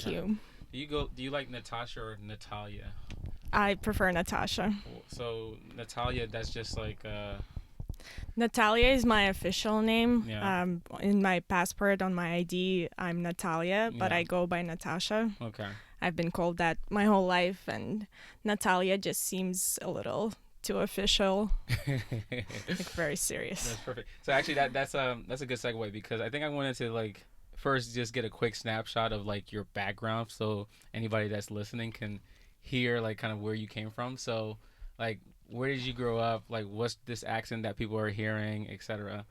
you. Do you like Natasha or Natalia? I prefer Natasha. So Natalia, that's just like Natalia is my official name. yeah. In my passport, on my ID, I'm Natalia, but Yeah. I go by Natasha. Okay. I've been called that my whole life, and Natalia just seems a little too official, like very serious. That's perfect. So actually, that's a good segue because I think I wanted to like first just get a quick snapshot of like your background, so anybody that's listening can hear like kind of where you came from. So, like, where did you grow up? Like, what's this accent that people are hearing, etc.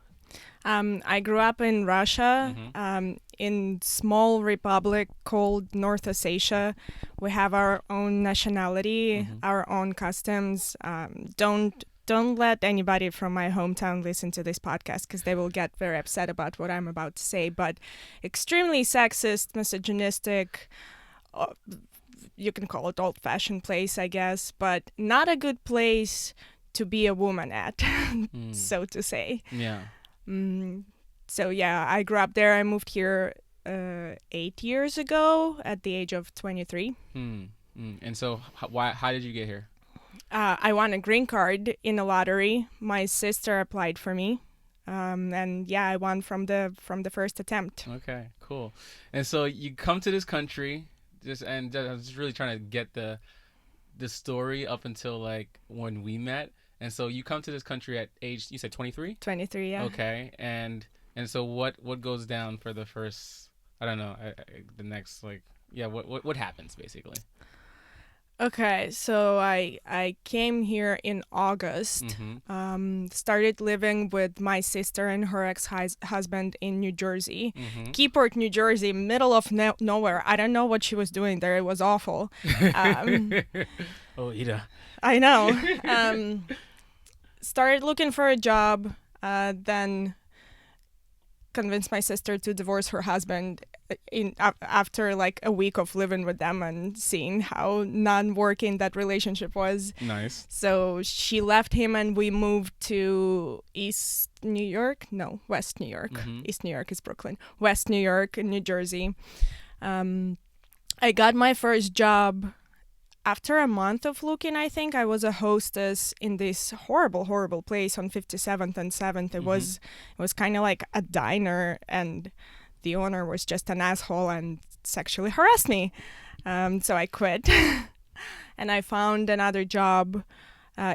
I grew up in Russia, Mm-hmm. in small republic called North Ossetia. We have our own nationality, Mm-hmm. our own customs. Don't let anybody from my hometown listen to this podcast because they will get very upset about what I'm about to say. But extremely sexist, misogynistic. Uh, you can call it old-fashioned place, I guess, but not a good place to be a woman at, so to say. Yeah. So yeah, I grew up there. I moved here 8 years ago at the age of 23. And so, how did you get here? I won a green card in a lottery. My sister applied for me, and yeah, I won from the first attempt. Okay, cool. And so you come to this country, I was just really trying to get the story up until like when we met. And so you come to this country at age, you said 23? 23, yeah. Okay, and so what goes down for the first, I don't know, the next like, yeah, what happens basically? Okay, so I came here in August. Mm-hmm. Started living with my sister and her ex-husband in New Jersey. Mm-hmm. Keyport, New Jersey, middle of nowhere. I don't know what she was doing there. It was awful. Oh, Ida. I know. Started looking for a job, then convinced my sister to divorce her husband after like a week of living with them and seeing how non-working that relationship was. Nice. So she left him and we moved to West New York. Mm-hmm. East New York is Brooklyn. West New York, New Jersey. I got my first job after a month of looking. I think I was a hostess in this horrible place on 57th and 7th. It was kind of like a diner, and the owner was just an asshole and sexually harassed me. So I quit, and I found another job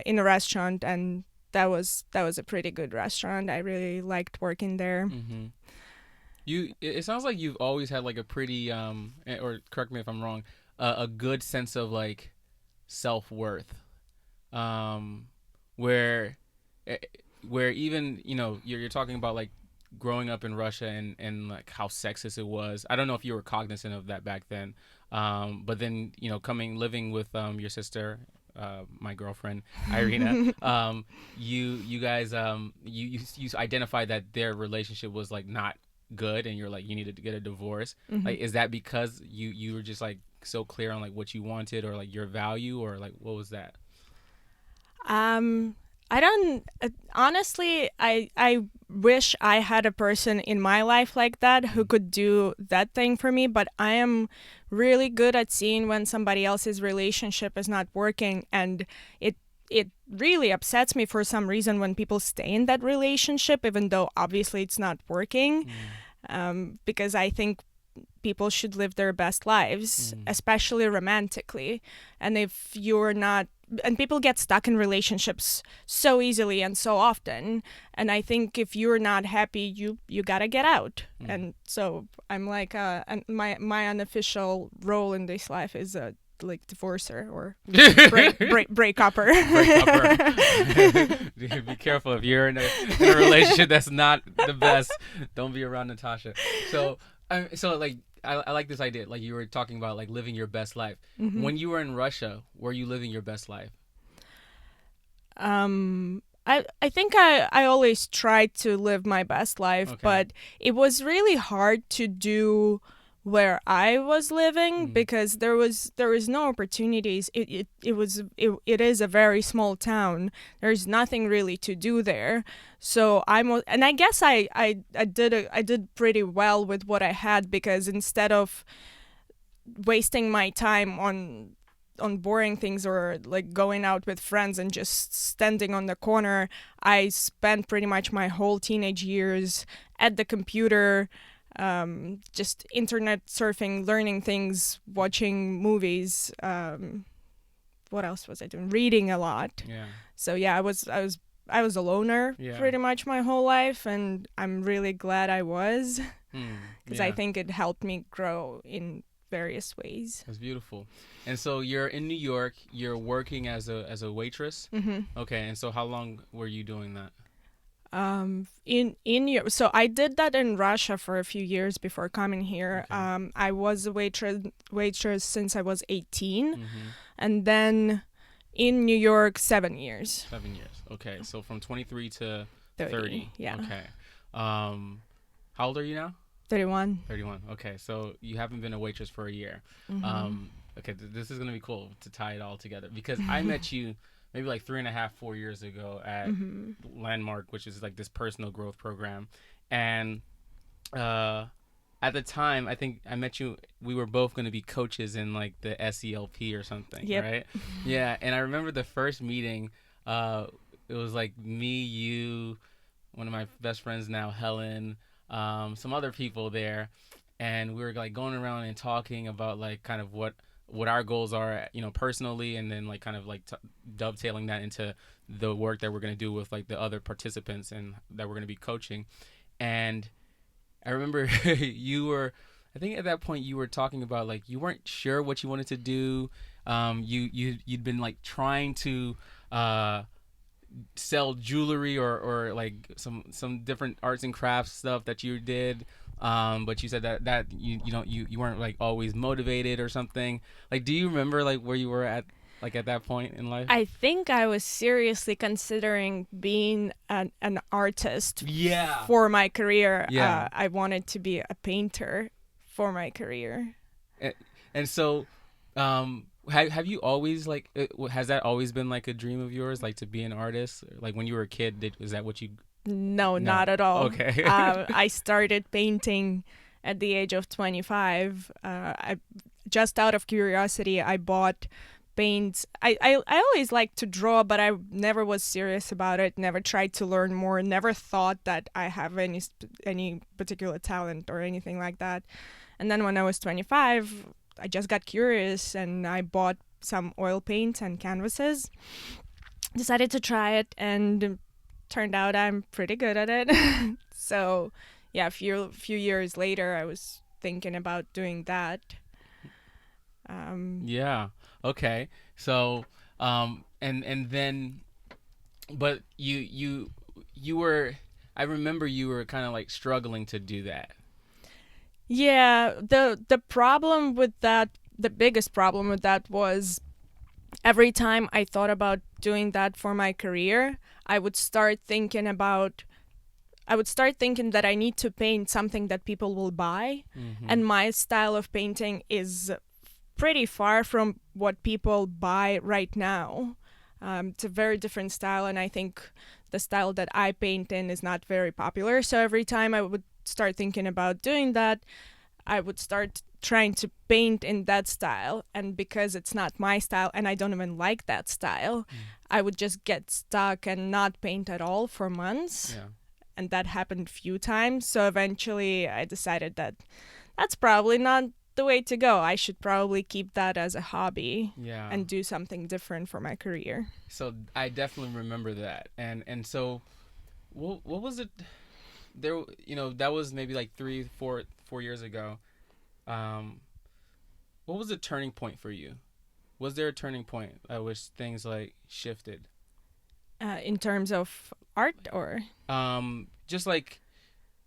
in a restaurant, and that was a pretty good restaurant. I really liked working there. Mm-hmm. It sounds like you've always had like a pretty or correct me if I'm wrong, a good sense of like self-worth, where even you're talking about like growing up in Russia and like how sexist it was. I don't know if you were cognizant of that back then, but then living with your sister, my girlfriend Irina, you guys you identified that their relationship was like not good, and you're like you needed to get a divorce. Mm-hmm. Like, is that because you were just like so clear on like what you wanted or like your value, or like what was that? I don't honestly. I wish I had a person in my life like that who could do that thing for me. But I am really good at seeing when somebody else's relationship is not working, and it really upsets me for some reason when people stay in that relationship, even though obviously it's not working. Because I think people should live their best lives, especially romantically. And if you're not, and people get stuck in relationships so easily and so often. And I think if you're not happy, you gotta get out. And so I'm like, my unofficial role in this life is a like divorcer or break-upper. Be careful if you're in a relationship that's not the best. Don't be around Natasha. So like I like this idea. Like you were talking about like living your best life. Mm-hmm. When you were in Russia, were you living your best life? I think I always tried to live my best life, but it was really hard to do where I was living because there was no opportunities. It is a very small town. There's nothing really to do there. So and I guess I did pretty well with what I had, because instead of wasting my time on boring things or like going out with friends and just standing on the corner. I spent pretty much my whole teenage years at the computer, just internet surfing, learning things, watching movies. What else was I doing? Reading a lot. Yeah. So yeah, I was a loner pretty much my whole life, and I'm really glad I was, because I think it helped me grow in various ways. That's beautiful. And so you're in New York. You're working as a waitress. Okay. And so how long were you doing that? So I did that in Russia for a few years before coming here. Okay. I was a waitress since I was 18, and then in New York 7 years. 7 years. Okay. So from 23 to 30. Yeah. Okay. How old are you now? 31. 31. Okay. So you haven't been a waitress for a year. Okay. This is going to be cool to tie it all together, because I met you maybe like 3.5, 4 years ago at Landmark, which is like this personal growth program. And at the time, I think I met you, we were both going to be coaches in like the SELP or something, right? Yeah. And I remember the first meeting, it was like me, you, one of my best friends now, Helen, some other people there. And we were like going around and talking about like kind of what our goals are, personally, and then like kind of like dovetailing that into the work that we're going to do with like the other participants and that we're going to be coaching. And I remember I think at that point you were talking about like you weren't sure what you wanted to do. You'd been like trying to sell jewelry or like some different arts and crafts stuff that you did. But you said that you weren't like always motivated or something. Like, do you remember like where you were at that point in life? I think I was seriously considering being an artist for my career. Yeah. I wanted to be a painter for my career. And so, have you always like, has that always been like a dream of yours, like to be an artist? Like when you were a kid, was that what you? No, not at all. Okay. I started painting at the age of 25. Just out of curiosity, I bought paints. I always liked to draw, but I never was serious about it. Never tried to learn more. Never thought that I have any particular talent or anything like that. And then when I was 25, I just got curious and I bought some oil paint and canvases. Decided to try it, and turned out I'm pretty good at it. So yeah, a few years later I was thinking about doing that. Yeah. Okay. So and then, but you were, I remember you were kind of like struggling to do that. Yeah, the problem with that, the biggest problem with that was every time I thought about doing that for my career, I would start thinking that I need to paint something that people will buy. And my style of painting is pretty far from what people buy right now. It's a very different style, and I think the style that I paint in is not very popular. So every time I would start thinking about doing that, I would start trying to paint in that style, and because it's not my style and I don't even like that style, I would just get stuck and not paint at all for months. And that happened a few times. So eventually I decided that that's probably not the way to go. I should probably keep that as a hobby and do something different for my career. So I definitely remember that. And so what was it there, that was maybe like 4 years ago. What was the turning point for you? Was there a turning point at which things like shifted? In terms of art, or? Just like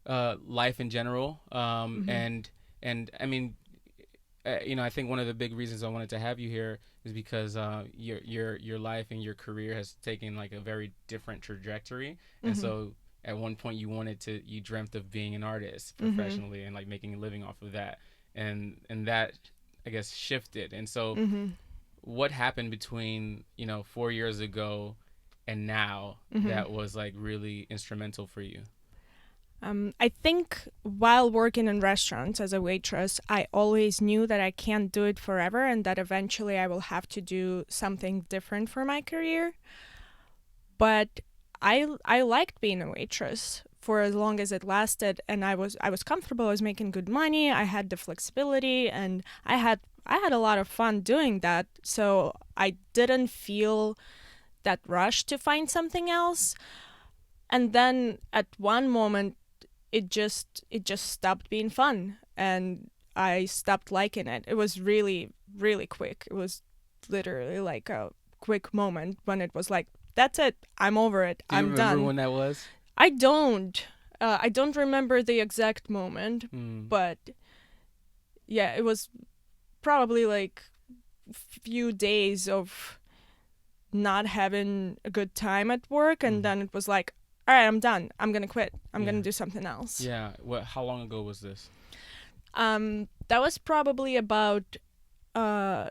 life in general. And I mean, I think one of the big reasons I wanted to have you here is because your life and your career has taken like a very different trajectory. And so at one point you dreamt of being an artist professionally and like making a living off of that. And that, I guess, shifted. And so what happened between, 4 years ago and now that was like really instrumental for you? I think while working in restaurants as a waitress, I always knew that I can't do it forever and that eventually I will have to do something different for my career. But I liked being a waitress for as long as it lasted, and I was comfortable. I was making good money. I had the flexibility, and I had a lot of fun doing that. So I didn't feel that rush to find something else. And then at one moment, it just stopped being fun, and I stopped liking it. It was really really quick. It was literally like a quick moment when it was like, that's it, I'm over it, Do you I'm remember done. when that was? I don't remember the exact moment, Mm. but yeah, it was probably like few days of not having a good time at work, and Mm. then it was like, all right, I'm done, I'm gonna quit, I'm gonna Yeah. do something else. Yeah. What? How long ago was this? That was probably about a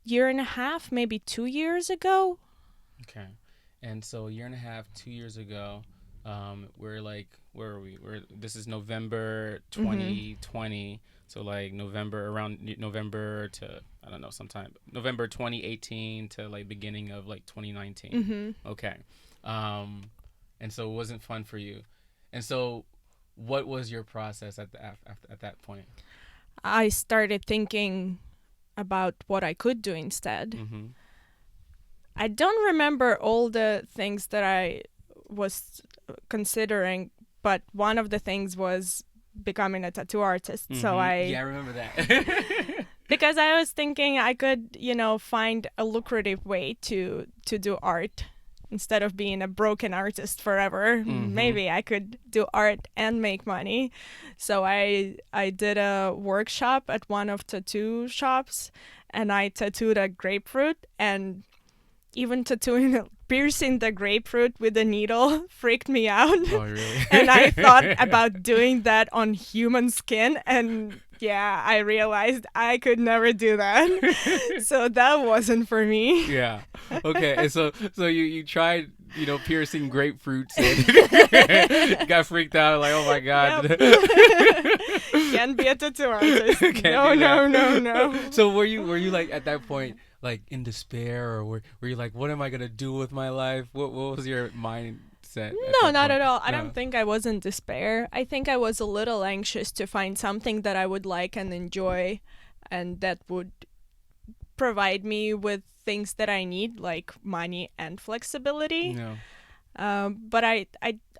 year and a half, maybe 2 years ago. Okay. And so a year and a half, 2 years ago, we're like, where are we? This is November Mm-hmm. 2020. So like November, around November to, I don't know, sometime November 2018 to like beginning of like 2019. Mm-hmm. Okay. Um, and so it wasn't fun for you. And so what was your process at that point? I started thinking about what I could do instead. Mm-hmm. I don't remember all the things that I was considering, but one of the things was becoming a tattoo artist. So Mm-hmm. I, Yeah, I remember that. because I was thinking I could, find a lucrative way to do art instead of being a broken artist forever. Mm-hmm. Maybe I could do art and make money. So I did a workshop at one of tattoo shops, and I tattooed a grapefruit, and even tattooing piercing the grapefruit with a needle freaked me out. Oh, really? And I thought about doing that on human skin, and yeah, I realized I could never do that. So that wasn't for me. Yeah. Okay. And so you tried, piercing grapefruits and got freaked out like, oh my god. Yep. Can't be a tattoo artist. Can't No, do no, that. no, no. So were you like at that point like in despair, or were you like, what am I gonna do with my life? What was your mindset at No, that not point? at all. I No. don't think I was in despair. I think I was a little anxious to find something that I would like and enjoy, and that would provide me with things that I need, like money and flexibility. No. But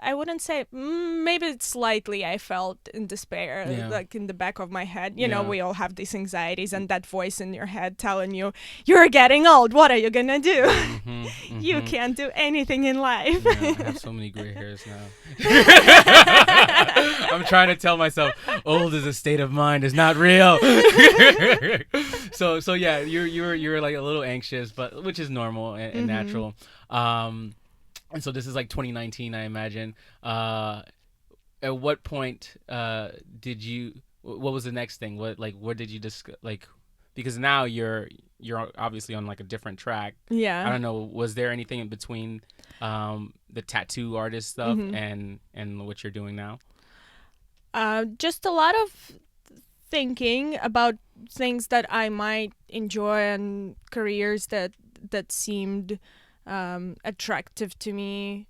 I wouldn't say, maybe it's slightly I felt in despair, Yeah. like in the back of my head. Yeah. We all have these anxieties and that voice in your head telling you, you're getting old. What are you gonna do? Mm-hmm, You mm-hmm. can't do anything in life. Yeah, I have so many gray hairs now. I'm trying to tell myself old is a state of mind, is not real. So yeah, you're like a little anxious, but which is normal and natural. And so this is like 2019, I imagine. At what point did you? What was the next thing? What did you discuss? Like, because now you're obviously on like a different track. I Yeah. don't know. Was there anything in between the tattoo artist stuff and what you're doing now? Just a lot of thinking about things that I might enjoy and careers that seemed attractive to me.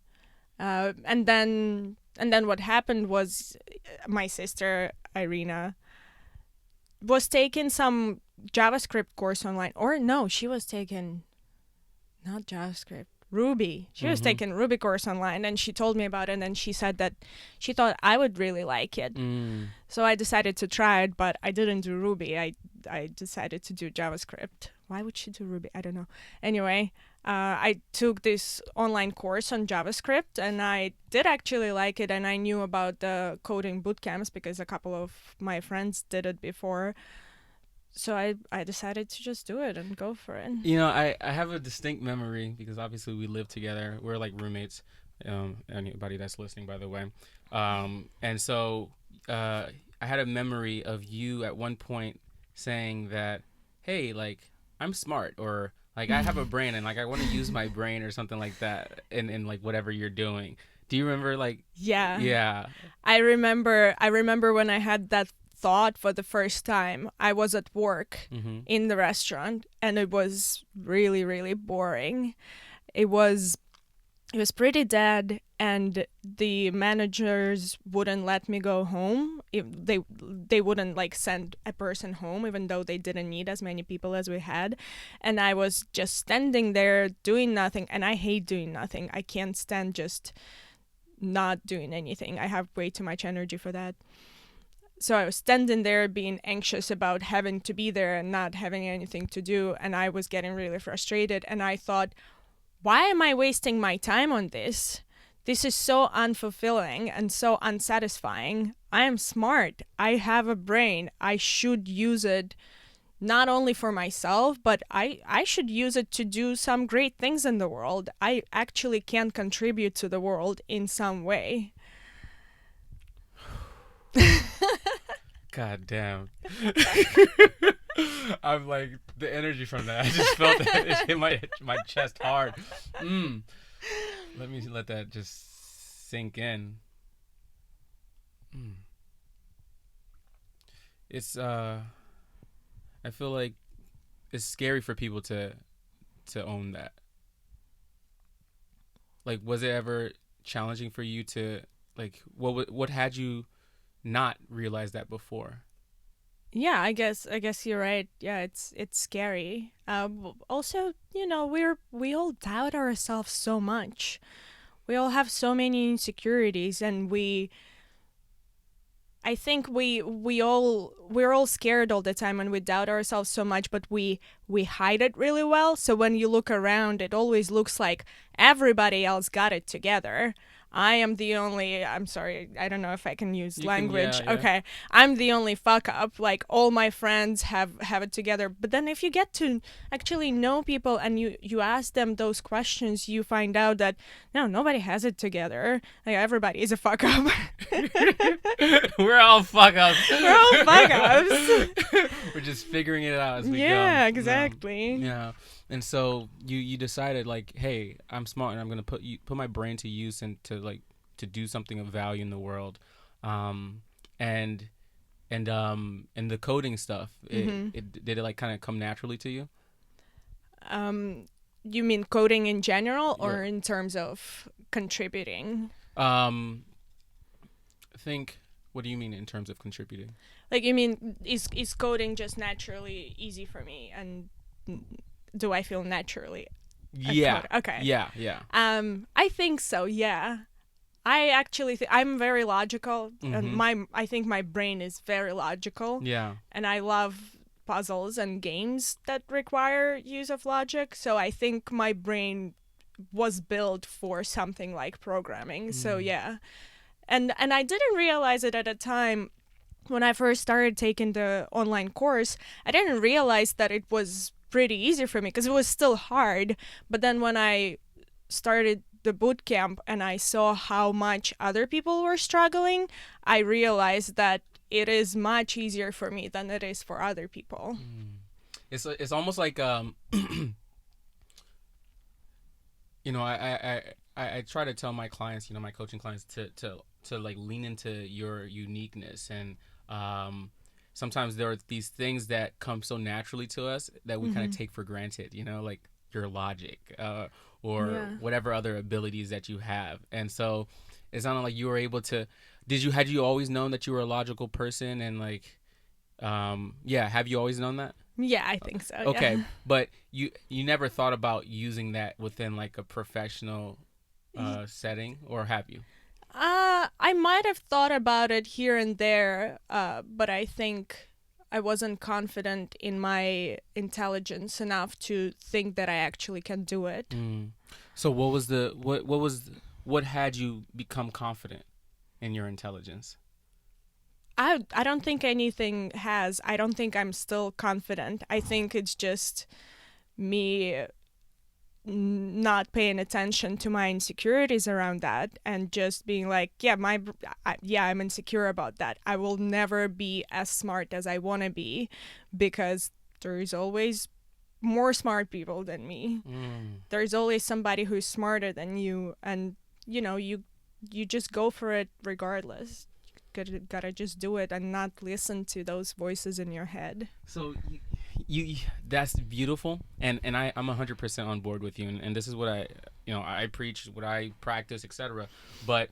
And then what happened was my sister Irina was taking some JavaScript course online, or no, she was taking not JavaScript, Ruby. She was taking Ruby course online, and she told me about it, and she said that she thought I would really like it. Mm. So I decided to try it, but I didn't do Ruby. I decided to do JavaScript. Why would she do Ruby? I don't know. Anyway, I took this online course on JavaScript, and I did actually like it, and I knew about the coding bootcamps because a couple of my friends did it before. So I decided to just do it and go for it. I have a distinct memory because obviously we live together. We're like roommates. Anybody that's listening, by the way. And so I had a memory of you at one point saying that, hey, like, I'm smart, or like I have a brain and like I want to use my brain or something like that in like whatever you're doing. Do you remember like Yeah. yeah. I remember when I had that thought for the first time. I was at work Mhm. in the restaurant and it was really, really boring. It was it was pretty dead and the managers wouldn't let me go home. They wouldn't like send a person home even though they didn't need as many people as we had. And I was just standing there doing nothing, and I hate doing nothing. I can't stand just not doing anything. I have way too much energy for that. So I was standing there being anxious about having to be there and not having anything to do, and I was getting really frustrated, and I thought, why am I wasting my time on this? This is so unfulfilling and so unsatisfying. I am smart. I have a brain. I should use it not only for myself, but I should use it to do some great things in the world. I actually can contribute to the world in some way. God damn. I'm like the energy from that. I just felt that it hit my chest hard. Let me let that just sink in. Mm. It's I feel like it's scary for people to own that. Like, was it ever challenging for you to like what had you not realize that before? Yeah, I guess you're right. Yeah, it's scary. Also, we all doubt ourselves so much. We all have so many insecurities, and I think we're all scared all the time, and we doubt ourselves so much, but we hide it really well. So when you look around, it always looks like everybody else got it together. I am the only, I'm sorry, I don't know if I can use You can, language. yeah. Okay. I'm the only fuck up. Like all my friends have it together. But then if you get to actually know people and you ask them those questions, you find out that no, nobody has it together. Like everybody is a fuck up. We're all fuck ups. We're all fuck ups. We're just figuring it out as we go. Yeah, exactly. Yeah. And so you decided like, hey, I'm smart and I'm gonna put my brain to use and to do something of value in the world, um, and and the coding stuff. It did it like kind of come naturally to you? Um, you mean coding in general Yeah. or in terms of contributing? Um, think. What do you mean in terms of contributing? Like you mean is coding just naturally easy for me, and do I feel naturally a Yeah. coder? Okay. Yeah. Yeah. I think so. Yeah. I actually I'm very logical, and Mhm. I think my brain is very logical, Yeah. and I love puzzles and games that require use of logic. So I think my brain was built for something like programming. So Mm. yeah. And I didn't realize it at a time when I first started taking the online course. I didn't realize that it was pretty easy for me because it was still hard. But then when I started the boot camp and I saw how much other people were struggling, I realized that it is much easier for me than it is for other people. It's almost like you know, I try to tell my clients, you know, my coaching clients to like lean into your uniqueness, and sometimes there are these things that come so naturally to us that we kind of take for granted, you know, like your logic, or Yeah. whatever other abilities that you have. And so it's not like you were able to, had you always known that you were a logical person, and like yeah, have you always known that? Yeah, I think so. Okay, Yeah. but you never thought about using that within like a professional setting, or have you? I might have thought about it here and there, but I think I wasn't confident in my intelligence enough to think that I actually can do it. So what had you become confident in your intelligence? I don't think anything has. I don't think I'm still confident. I think it's just me not paying attention to my insecurities around that and just being like, yeah, I'm insecure about that. I will never be as smart as I want to be because there's always more smart people than me. There's always somebody who's smarter than you, and you you just go for it regardless. Gotta just do it and not listen to those voices in your head. So you that's beautiful, and I'm 100% on board with you, and this is what I preach, what I practice, etc. But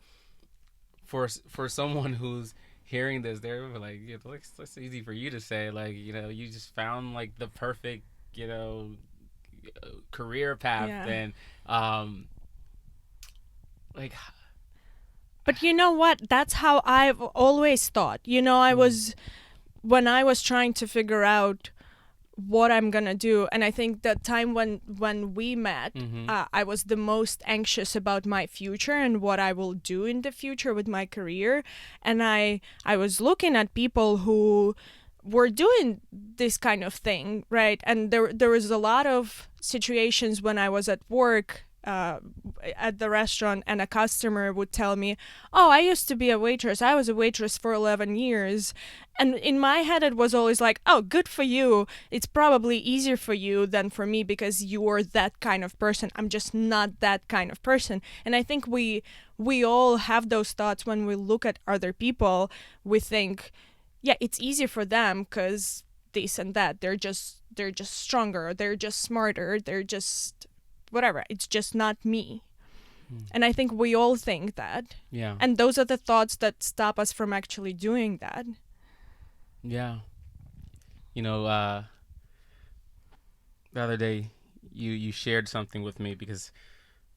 for someone who's hearing this, they're like, yeah, that's easy for you to say, like, you just found like the perfect, career path, and like. But you know what? That's how I've always thought. When I was trying to figure out what I'm gonna do, and I think that time when we met, I was the most anxious about my future and what I will do in the future with my career, and I was looking at people who were doing this kind of thing, right? And there was a lot of situations when I was at work, at the restaurant, and a customer would tell me, oh, I used to be a waitress. I was a waitress for 11 years. And in my head, it was always like, oh, good for you. It's probably easier for you than for me because you're that kind of person. I'm just not that kind of person. And I think we all have those thoughts when we look at other people. We think, yeah, it's easier for them because this and that. They're just stronger. They're just smarter. They're just whatever. It's just not me. And I think we all think that. Yeah. And those are the thoughts that stop us from actually doing that. Yeah. The other day you shared something with me, because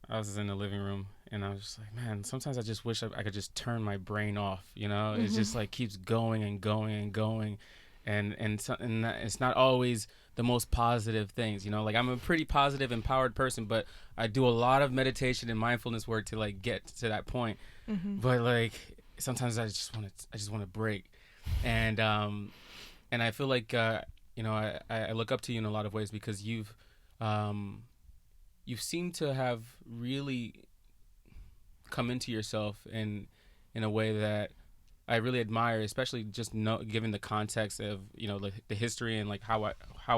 I was in the living room and I was just like, man, sometimes I just wish I could just turn my brain off, It just like keeps going and going and going. And it's not always the most positive things, like I'm a pretty positive, empowered person, but I do a lot of meditation and mindfulness work to like get to that point. But like sometimes I just want to break, and I feel like I look up to you in a lot of ways, because you've seemed to have really come into yourself in a way that I really admire, especially just given the context of the history and like how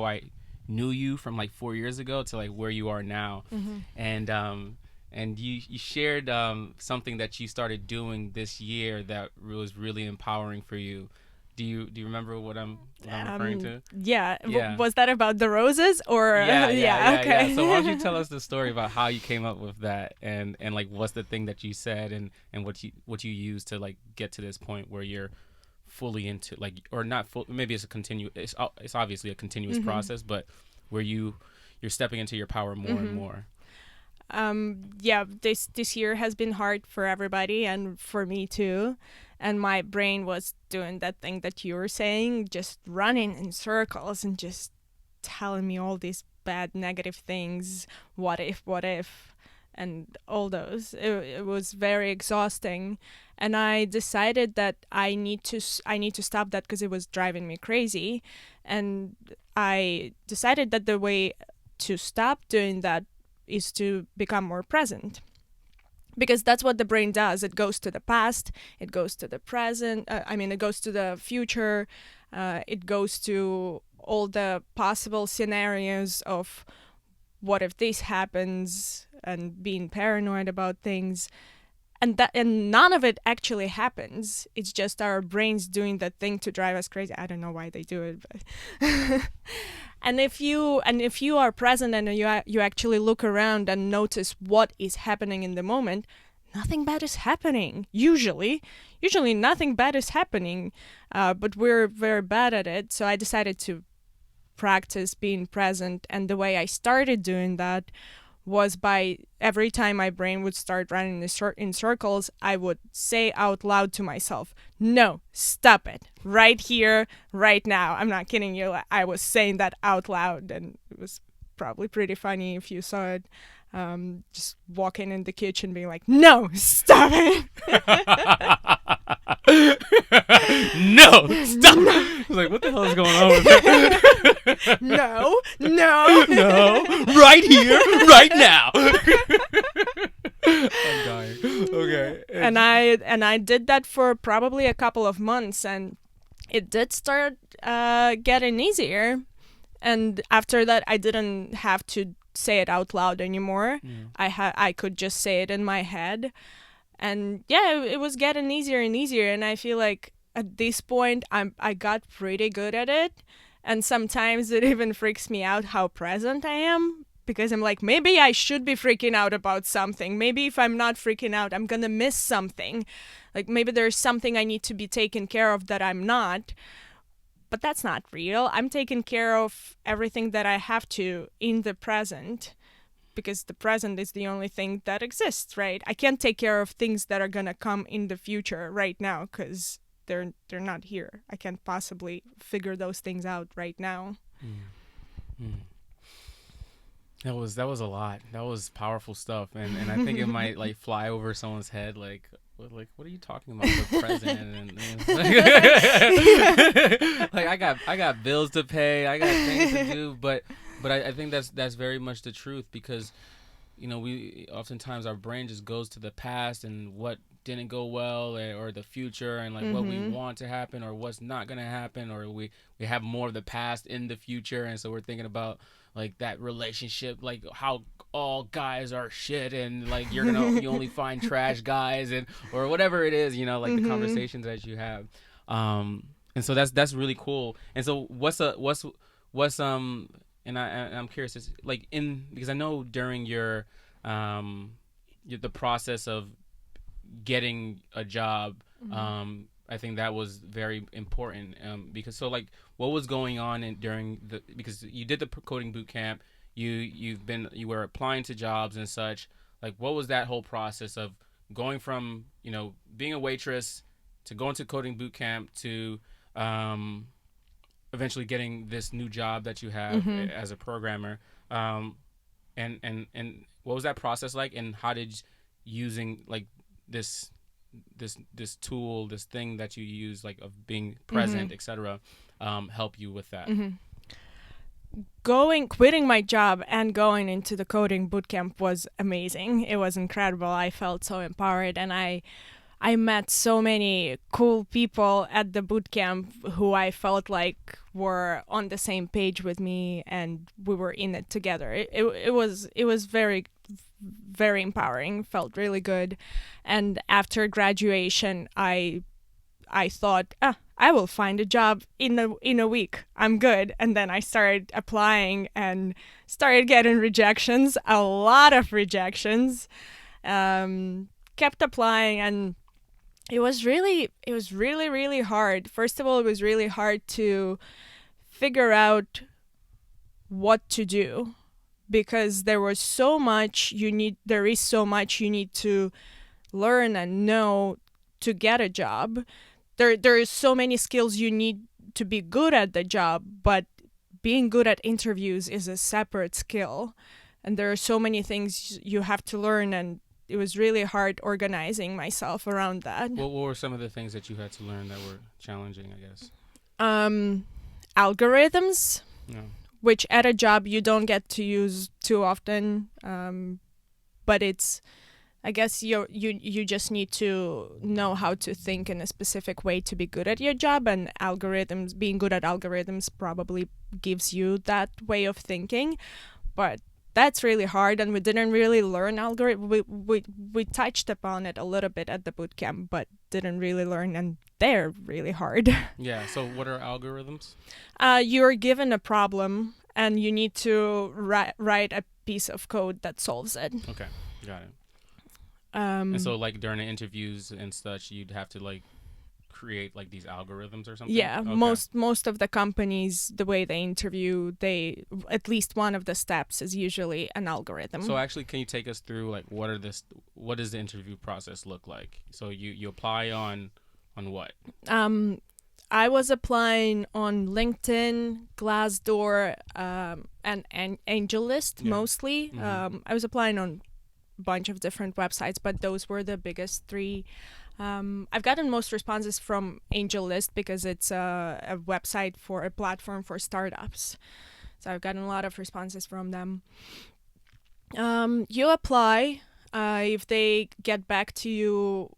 I knew you from like 4 years ago to like where you are now. And you shared something that you started doing this year that was really empowering for you. Do you remember what I'm referring to? Yeah. Was that about the roses or? Yeah. Okay. Yeah. So why don't you tell us the story about how you came up with that, and like what's the thing that you said, and what you used to like get to this point where you're fully into, like, or not full, maybe it's it's obviously a continuous process, but where you're stepping into your power more and more. This year has been hard for everybody and for me too. And my brain was doing that thing that you were saying, just running in circles and just telling me all these bad, negative things. What if, and all those. It was very exhausting. And I decided that I need to stop that because it was driving me crazy. And I decided that the way to stop doing that is to become more present. Because that's what the brain does. It goes to the past, it goes to the present, it goes to the future, it goes to all the possible scenarios of what if this happens, and being paranoid about things. And none of it actually happens. It's just our brains doing that thing to drive us crazy. I don't know why they do it, but and if you are present and you actually look around and notice what is happening in the moment, nothing bad is happening. Usually nothing bad is happening, but we're very bad at it. So I decided to practice being present, and the way I started doing that was by every time my brain would start running in circles, I would say out loud to myself, no, stop it, right here, right now. I'm not kidding you. I was saying that out loud, and it was probably pretty funny if you saw it. Just walking in the kitchen being like, no, stop it. No, stop. I was like, what the hell is going on with that? No, right here, right now. I'm dying. Okay. And I did that for probably a couple of months, and it did start getting easier. And after that, I didn't have to say it out loud anymore. I could just say it in my head. And yeah, it was getting easier and easier. And I feel like at this point, I got pretty good at it. And sometimes it even freaks me out how present I am, because I'm like, maybe I should be freaking out about something. Maybe if I'm not freaking out, I'm going to miss something. Like maybe there's something I need to be taken care of that I'm not. But that's not real. I'm taking care of everything that I have to in the present, because the present is the only thing that exists, right? I can't take care of things that are going to come in the future right now because they're not here. I can't possibly figure those things out right now. That was a lot. That was powerful stuff, and I think it might like fly over someone's head, like what are you talking about? The present, and like I got bills to pay, I got things to do, but I think that's very much the truth, because we oftentimes our brain just goes to the past and what didn't go well, or the future, and like what we want to happen or what's not going to happen, or we have more of the past in the future, and so we're thinking about like that relationship, like how all guys are shit, and like you only find trash guys, and or whatever it is, like the conversations that you have, and so that's really cool. And so what's and I'm curious, like because I know during your the process of getting a job, I think that was very important, because so like what was going on during because you did the coding boot camp, you were applying to jobs and such, like what was that whole process of going from being a waitress to going to coding boot camp to eventually getting this new job that you have as a programmer, and what was that process like, and how did using like this tool, this thing that you use, like of being present, etc., help you with that? Quitting my job and going into the coding bootcamp was amazing. It was incredible. I felt so empowered, and I met so many cool people at the bootcamp who I felt like were on the same page with me, and we were in it together. It was very, very empowering. Felt really good. And after graduation, I thought, I will find a job in a week. I'm good. And then I started applying and started getting rejections, a lot of rejections. Kept applying, and it was really, really hard. First of all, it was really hard to figure out what to do, because there is so much you need to learn and know to get a job. There is so many skills you need to be good at the job, but being good at interviews is a separate skill, and there are so many things you have to learn, and it was really hard organizing myself around that. What were some of the things that you had to learn that were challenging, I guess? Algorithms, Yeah. which at a job you don't get to use too often, but it's, I guess you just need to know how to think in a specific way to be good at your job, and being good at algorithms probably gives you that way of thinking, but that's really hard, and we didn't really learn algorithm. We touched upon it a little bit at the bootcamp, but didn't really learn, and they're really hard. Yeah. So what are algorithms? You're given a problem, and you need to write a piece of code that solves it. Okay, got it. And so like during the interviews and such, you'd have to like create like these algorithms or something? Yeah, Okay. most of the companies, the way they interview, at least one of the steps is usually an algorithm. So actually, can you take us through like what does the interview process look like? So you apply on what? I was applying on LinkedIn, Glassdoor, and AngelList mostly. I was applying on a bunch of different websites, but those were the biggest three. I've gotten most responses from AngelList because it's a website for a platform for startups. So I've gotten a lot of responses from them. You apply. If they get back to you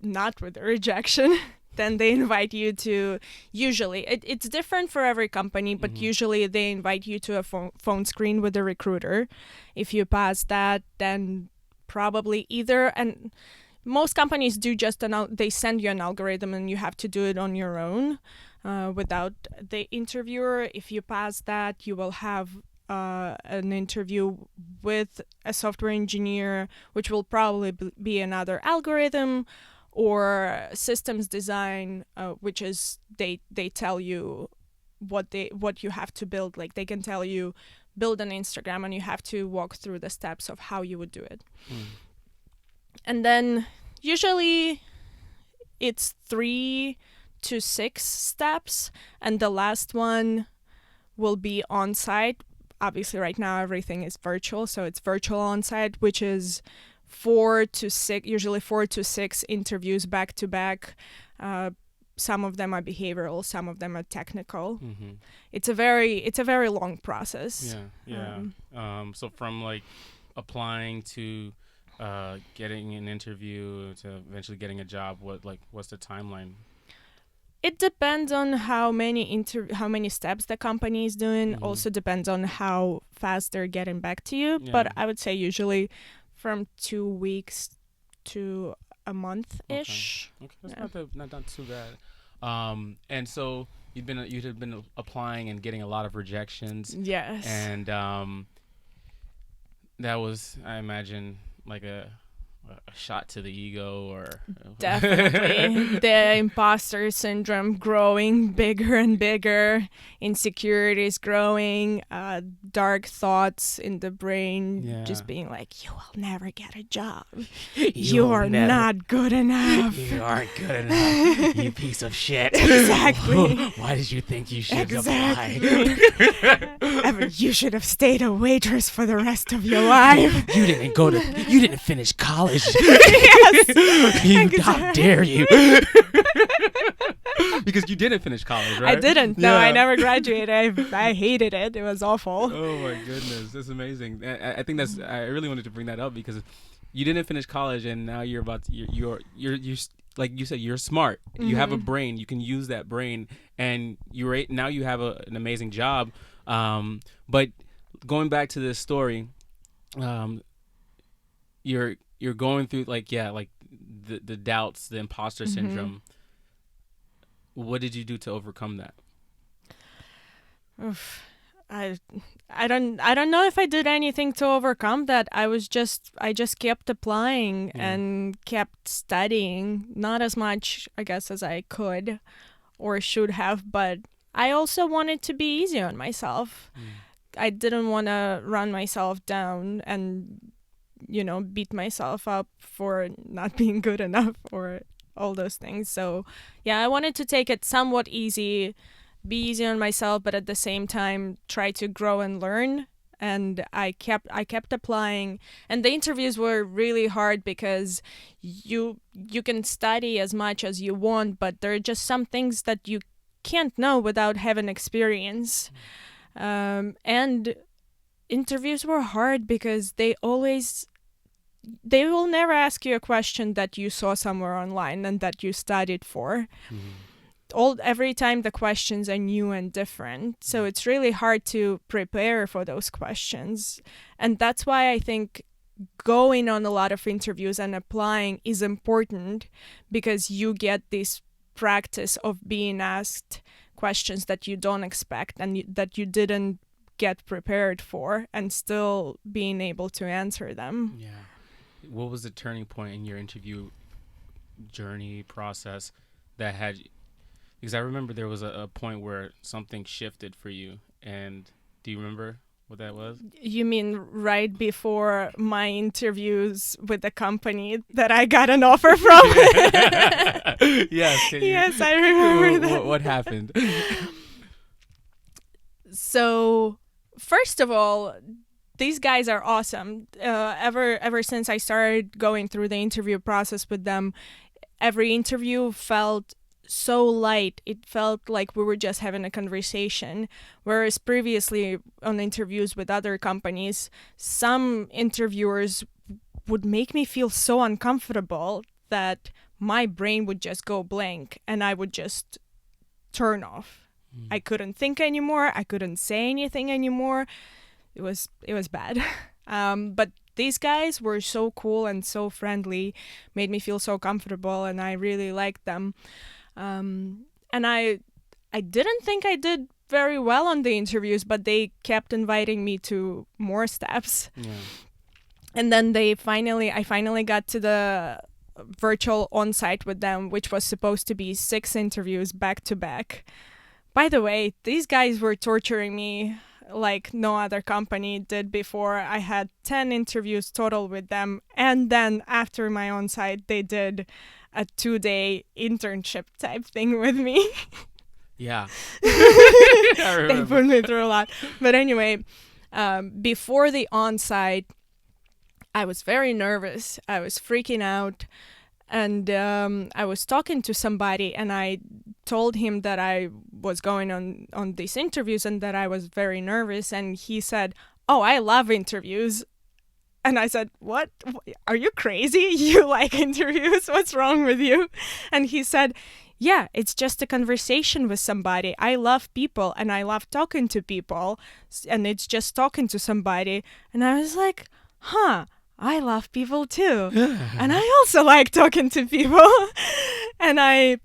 not with a rejection, then they invite you to, usually, it's different for every company, but usually they invite you to a phone screen with a recruiter. If you pass that, then probably either, and most companies do just they send you an algorithm and you have to do it on your own without the interviewer. If you pass that, you will have an interview with a software engineer, which will probably be another algorithm, or systems design, which is they tell you what you have to build. Like they can tell you build an Instagram and you have to walk through the steps of how you would do it. And then usually it's 3 to 6 steps, and the last one will be on site. Obviously right now everything is virtual, so it's virtual on site, which is 4 to 6, usually 4 to 6 interviews back to back. Some of them are behavioral, some of them are technical. It's a very long process. So from like applying to getting an interview to eventually getting a job, what's the timeline? It depends on how many steps the company is doing. Also depends on how fast they're getting back to you. But I would say usually from 2 weeks to a month-ish. Okay. That's not too bad. And so you'd been applying and getting a lot of rejections. Yes. And that was, I imagine, like a shot to the ego, or definitely the imposter syndrome growing bigger and bigger, insecurities growing, dark thoughts in the brain, just being like, you will never get a job, you are not good enough, you aren't good enough, you piece of shit. Exactly. Why did you think you should apply? You should have stayed a waitress for the rest of your life. You didn't finish college. Yes. How dare you? Because you didn't finish college, right? I didn't. No, I never graduated. I hated it. It was awful. Oh my goodness, that's amazing. I think I really wanted to bring that up because you didn't finish college, and now you're like you said, you're smart. You have a brain. You can use that brain, and now you have an amazing job. But going back to this story, you're going through the doubts, the imposter syndrome. What did you do to overcome that? Oof. I don't know if I did anything to overcome that. I just kept applying and kept studying, not as much, I guess, as I could or should have, but I also wanted to be easy on myself. I didn't want to run myself down and beat myself up for not being good enough or all those things. So I wanted to take it somewhat easy, be easy on myself, but at the same time try to grow and learn. And I kept applying, and the interviews were really hard because you can study as much as you want, but there are just some things that you can't know without having experience. And interviews were hard because they will never ask you a question that you saw somewhere online and that you studied for. Every time the questions are new and different, so it's really hard to prepare for those questions. And that's why I think going on a lot of interviews and applying is important, because you get this practice of being asked questions that you don't expect and that you didn't get prepared for, and still being able to answer them. What was the turning point in your interview journey process that had? Because I remember there was a point where something shifted for you, and do you remember what that was? You mean right before my interviews with the company that I got an offer from? Yes. Yes, I remember that. What happened? So, first of all, these guys are awesome. Ever since I started going through the interview process with them, every interview felt so light. It felt like we were just having a conversation. Whereas previously on interviews with other companies, some interviewers would make me feel so uncomfortable that my brain would just go blank and I would just turn off. I couldn't think anymore. I couldn't say anything anymore. It was bad. But these guys were so cool and so friendly, made me feel so comfortable, and I really liked them. And I didn't think I did very well on the interviews, but they kept inviting me to more steps. Yeah. And then I finally got to the virtual on-site with them, which was supposed to be 6 interviews back to back. By the way, these guys were torturing me like no other company did before. I had 10 interviews total with them, and then after my on-site, they did a 2-day internship type thing with me. Yeah. They put me through a lot. But anyway, before the on-site, I was very nervous. I was freaking out. And I was talking to somebody, and I told him that I was going on these interviews and that I was very nervous. And he said, "Oh, I love interviews." And I said, "What? Are you crazy? You like interviews? What's wrong with you?" And he said, "Yeah, it's just a conversation with somebody. I love people, and I love talking to people, and it's just talking to somebody." And I was like, huh, I love people too. And I also like talking to people. And I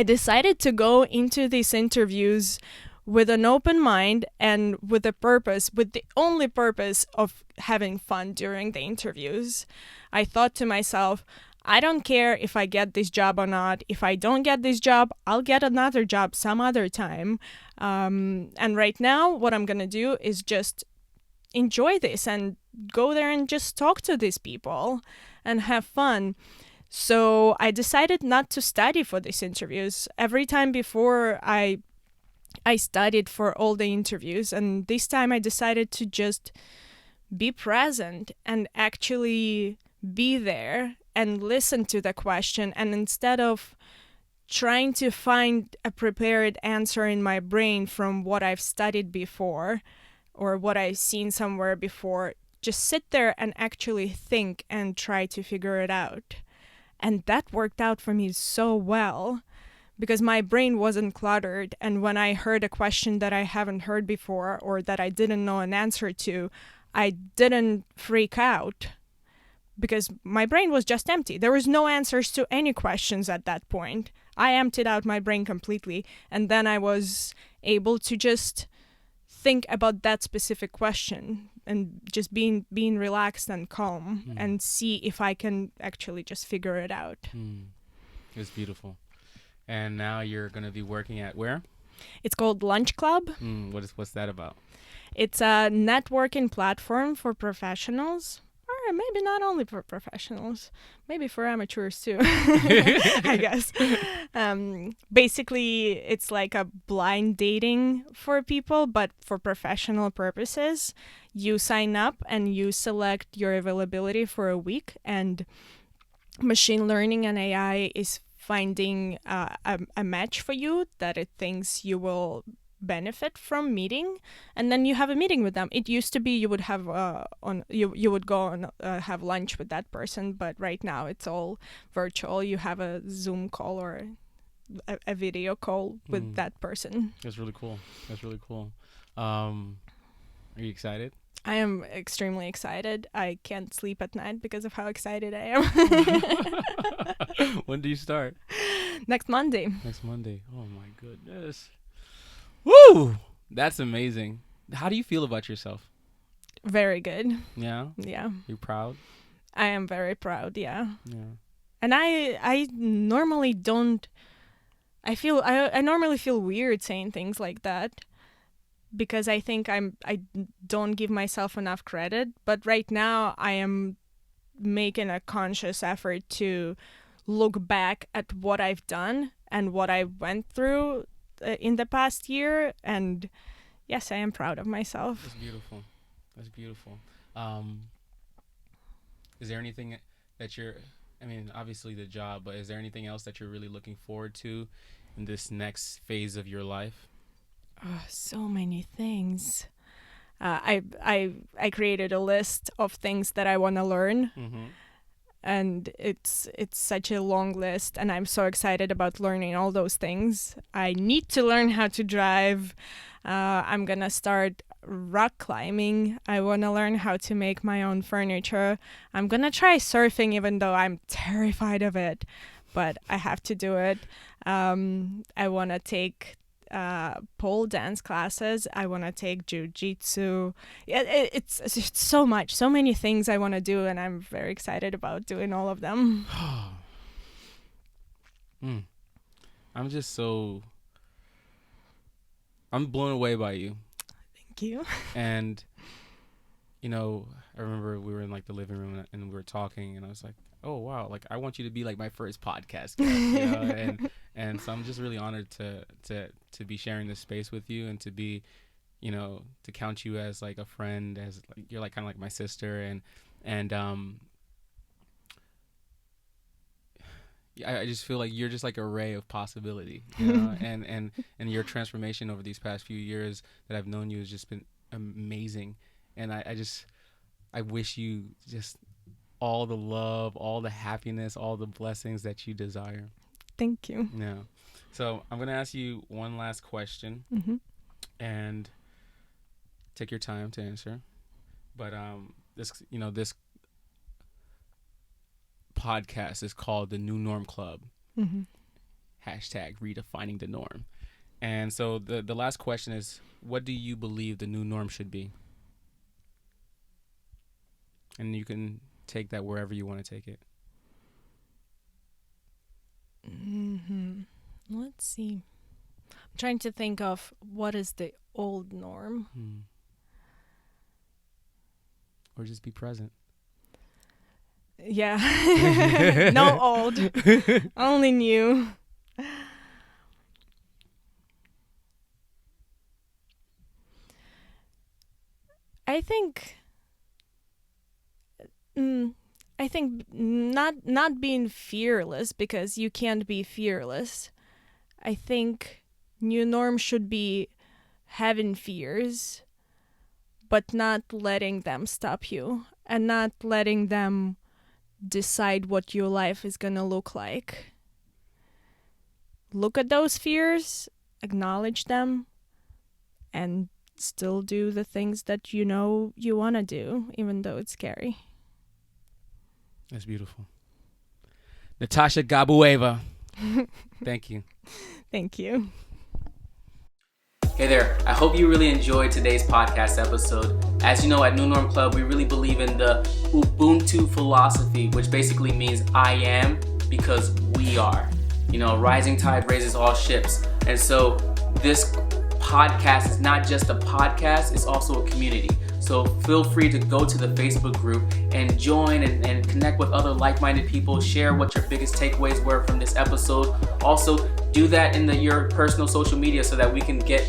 decided to go into these interviews with an open mind and with the only purpose of having fun during the interviews. I thought to myself, I don't care if I get this job or not. If I don't get this job, I'll get another job some other time. And right now, what I'm going to do is just enjoy this and go there and just talk to these people and have fun. So I decided not to study for these interviews. Every time before, I studied for all the interviews, and this time I decided to just be present and actually be there and listen to the question. And instead of trying to find a prepared answer in my brain from what I've studied before or what I've seen somewhere before, just sit there and actually think and try to figure it out. And that worked out for me so well because my brain wasn't cluttered. And when I heard a question that I haven't heard before or that I didn't know an answer to, I didn't freak out because my brain was just empty. There was no answers to any questions at that point. I emptied out my brain completely, and then I was able to just think about that specific question and just being relaxed and calm and see if I can actually just figure it out. It's beautiful. And now you're going to be working at where? It's called Lunchclub. What's that about? It's a networking platform for professionals. Or maybe not only for professionals, maybe for amateurs too, I guess. Basically, it's like a blind dating for people, but for professional purposes. You sign up and you select your availability for a week, and machine learning and AI is finding a match for you that it thinks you will benefit from meeting, and then you have a meeting with them. It used to be you would have you would go and have lunch with that person, but right now it's all virtual. You have a Zoom call or a video call with that person. That's really cool. Are you excited? I am extremely excited. I can't sleep at night because of how excited I am. When do you start? Next Monday. Oh my goodness. Woo! That's amazing. How do you feel about yourself? Very good. Yeah? Yeah. You're proud? I am very proud, yeah. Yeah. And I normally don't... I normally feel weird saying things like that because I think I don't give myself enough credit. But right now, I am making a conscious effort to look back at what I've done and what I went through in the past year, and yes, I am proud of myself. That's beautiful. Is there anything that obviously the job, but is there anything else that you're really looking forward to in this next phase of your life? So many things. I created a list of things that I want to learn. And it's such a long list, and I'm so excited about learning all those things. I need to learn how to drive. I'm gonna start rock climbing. I want to learn how to make my own furniture. I'm going to try surfing, even though I'm terrified of it, but I have to do it. I want to take pole dance classes. I want to take jiu-jitsu. It's so much, so many things I want to do, and I'm very excited about doing all of them. I'm just so... I'm blown away by you. Thank you. And, you know, I remember we were in like the living room and we were talking, and I was like, oh, wow, like I want you to be like my first podcast guest, you know? And so I'm just really honored to be sharing this space with you, and to be, you know, to count you as like a friend, as like, you're like kind of like my sister. And I just feel like you're just like a ray of possibility, you know? and your transformation over these past few years that I've known you has just been amazing. And I wish you just all the love, all the happiness, all the blessings that you desire. Thank you. Yeah. So I'm going to ask you one last question, and take your time to answer. But this podcast is called the New Norm Club. Hashtag redefining the norm. And so the last question is, what do you believe the new norm should be? And you can take that wherever you want to take it. Let's see. I'm trying to think of what is the old norm. Or just be present. Yeah. No old. Only new. I think not being fearless, because you can't be fearless. I think new norm should be having fears, but not letting them stop you, and not letting them decide what your life is gonna look like. Look at those fears, acknowledge them, and still do the things that you know you want to do, even though it's scary. That's beautiful. Natasha Gabuaeva. Thank you. Thank you. Hey there, I hope you really enjoyed today's podcast episode. As you know, at New Norm Club, we really believe in the Ubuntu philosophy, which basically means I am because we are. You know, rising tide raises all ships. And so this podcast is not just a podcast, it's also a community. So feel free to go to the Facebook group and join and connect with other like-minded people. Share what your biggest takeaways were from this episode. Also, do that in your personal social media so that we can get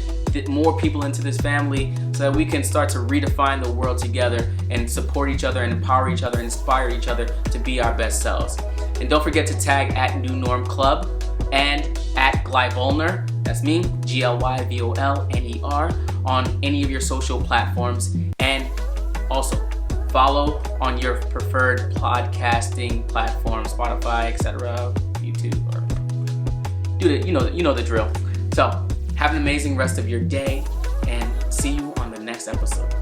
more people into this family, so that we can start to redefine the world together and support each other and empower each other and inspire each other to be our best selves. And don't forget to tag at New Norm Club and at Gly Volner, that's me, GLYVOLNER, on any of your social platforms. And also follow on your preferred podcasting platform, Spotify, etc., YouTube, or you know the drill. So have an amazing rest of your day, and see you on the next episode.